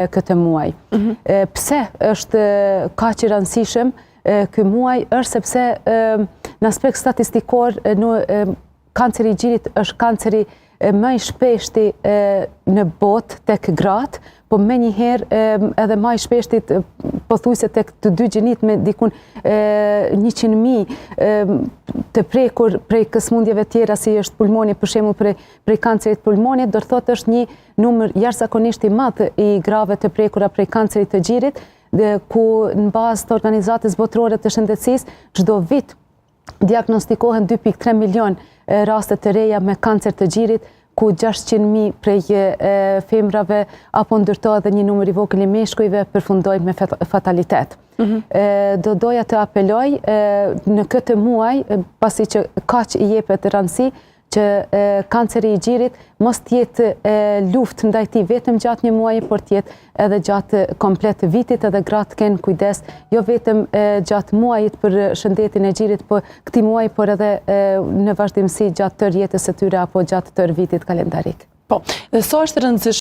këtë muaj. Pse është kaq i rëndësishëm ky muaj është sepse në aspekt statistikor kanceri i gjirit është kanceri më i shpeshti në botë tek gratë, po menjëherë edhe më i shpeshti pothuajse tek të dy gjinit me dikun 100.000 të prekur prej kësmundjeve tjera si është pulmoni, për shembull prej kancerit pulmonit, do të thotë është një numër jashtëzakonisht i madh i grave të prekura prej kancerit të gjirit, ku në bazë të Organizatës Botërore të Shëndetësisë çdo vit diagnostikohen 2.3 milion raste të reja me kancer të gjirit, ku 600.000 prej femrave apo ndërtohet edhe një numër i vogël i meshkujve përfundojnë me fatalitet. Doja të apeloj në këtë muaj, pasi që kaq i jepet rëndësi, që kanceri i gjirit mos tjetë luftë ndaj tij vetëm gjatë një muaji, por tjetë edhe gjatë komplet vitit, edhe gratë kenë kujdes, jo vetëm gjatë muajit për shëndetin e gjirit, po këtij muaji, por edhe në vazhdimsi gjatë tërë jetës së tyre apo gjatë tërë vitit kalendarik. Po, sa është rëndësishme